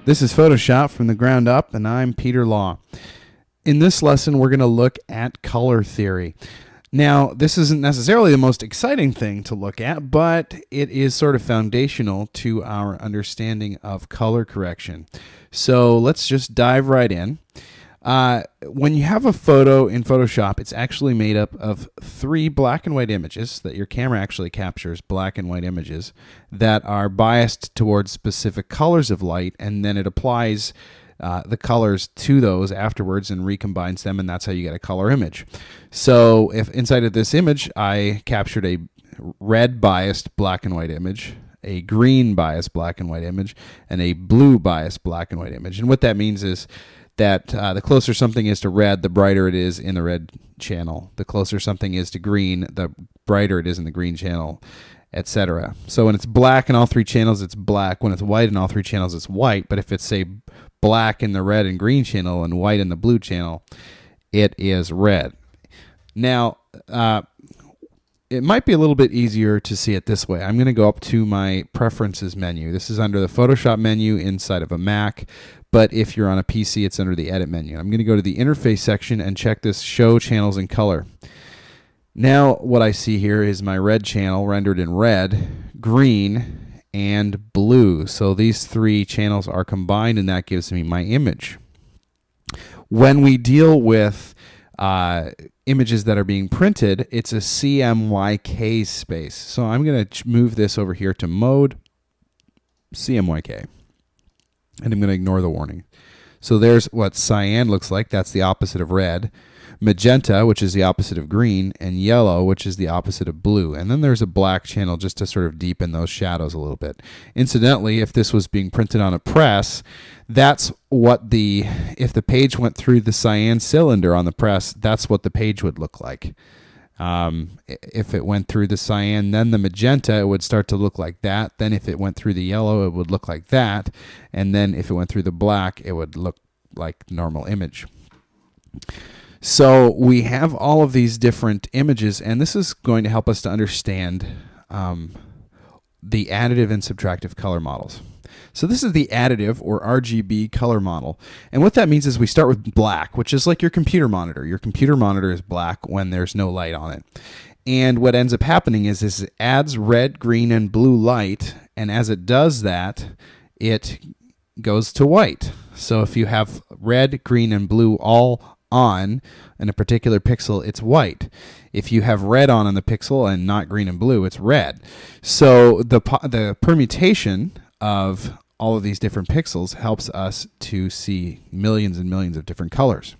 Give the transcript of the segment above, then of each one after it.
This is Photoshop from the ground up, and I'm Peter Law. In this lesson, we're going to look at color theory. Now, this isn't necessarily the most exciting thing to look at, but it is sort of foundational to our understanding of color correction. So let's just dive right in. When you have a photo in Photoshop, it's actually made up of 3 black and white images that your camera actually captures, black and white images, that are biased towards specific colors of light, and then it applies the colors to those afterwards and recombines them, and that's how you get a color image. So if inside of this image I captured a red biased black and white image, a green biased black and white image, and a blue biased black and white image. And what that means is that the closer something is to red, the brighter it is in the red channel. The closer something is to green, the brighter it is in the green channel, etc. So when it's black in all 3 channels, it's black. When it's white in all 3 channels, it's white. But if it's, say, black in the red and green channel and white in the blue channel, it is red. Now, it might be a little bit easier to see it this way. I'm going to go up to my Preferences menu. This is under the Photoshop menu inside of a Mac, but if you're on a PC, it's under the Edit menu. I'm going to go to the Interface section and check this Show Channels in Color. Now, what I see here is my red channel rendered in red, green, and blue. So these 3 channels are combined, and that gives me my image. When we deal with images that are being printed, it's a CMYK space. So I'm going to move this over here to Mode, CMYK, and I'm going to ignore the warning. So there's what cyan looks like. That's the opposite of red. Magenta, which is the opposite of green, and yellow, which is the opposite of blue. And then there's a black channel just to sort of deepen those shadows a little bit. Incidentally, if this was being printed on a press, that's what if the page went through the cyan cylinder on the press, that's what the page would look like. If it went through the cyan, then the magenta, it would start to look like that. Then if it went through the yellow, it would look like that. And then if it went through the black, it would look like normal image. So we have all of these different images, and this is going to help us to understand the additive and subtractive color models. So this is the additive or RGB color model. And what that means is we start with black, which is like your computer monitor. Your computer monitor is black when there's no light on it. And what ends up happening is it adds red, green, and blue light, and as it does that, it goes to white. So if you have red, green, and blue all on in a particular pixel, it's white. If you have red on the pixel and not green and blue, it's red. So the permutation of all of these different pixels helps us to see millions and millions of different colors.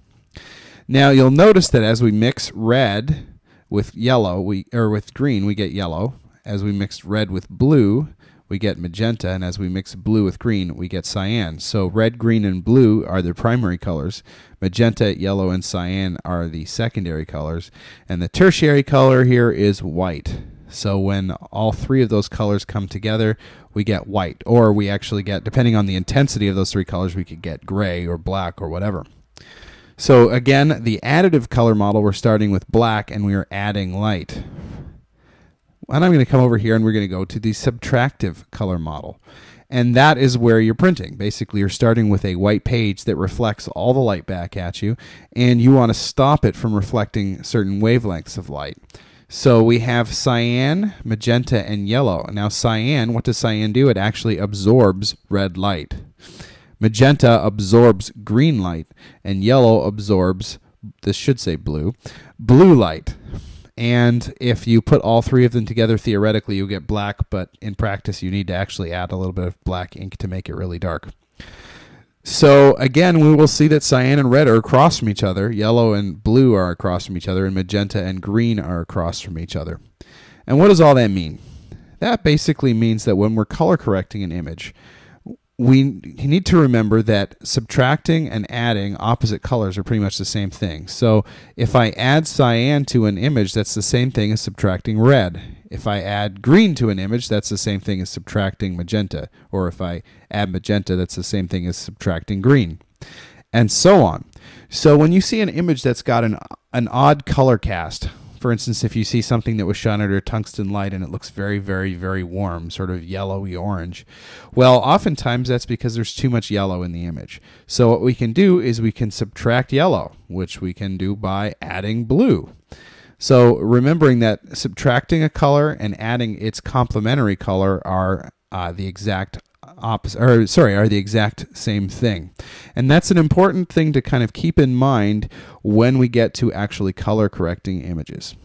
Now you'll notice that as we mix red with yellow, with green, we get yellow. As we mix red with blue, we get magenta, and as we mix blue with green, we get cyan. So red, green, and blue are the primary colors. Magenta, yellow, and cyan are the secondary colors. And the tertiary color here is white. So when all 3 of those colors come together, we get white. Or we actually get, depending on the intensity of those 3 colors, we could get gray or black or whatever. So again, the additive color model, we're starting with black and we are adding light. And I'm going to come over here and we're going to go to the subtractive color model. And that is where you're printing. Basically, you're starting with a white page that reflects all the light back at you, and you want to stop it from reflecting certain wavelengths of light. So we have cyan, magenta, and yellow. Now cyan, what does cyan do? It actually absorbs red light. Magenta absorbs green light, and yellow absorbs, this should say blue light. And if you put all 3 of them together, theoretically, you'll get black, but in practice, you need to actually add a little bit of black ink to make it really dark. So again, we will see that cyan and red are across from each other, yellow and blue are across from each other, and magenta and green are across from each other. And what does all that mean? That basically means that when we're color correcting an image, we need to remember that subtracting and adding opposite colors are pretty much the same thing. So if I add cyan to an image, that's the same thing as subtracting red. If I add green to an image, that's the same thing as subtracting magenta. Or if I add magenta, that's the same thing as subtracting green. And so on. So when you see an image that's got an odd color cast, For instance, if you see something that was shot under tungsten light and it looks very, very, very warm, sort of yellowy orange, well, oftentimes that's because there's too much yellow in the image. So what we can do is we can subtract yellow, which we can do by adding blue. So remembering that subtracting a color and adding its complementary color are the exact opposite, are the exact same thing. And that's an important thing to kind of keep in mind when we get to actually color correcting images.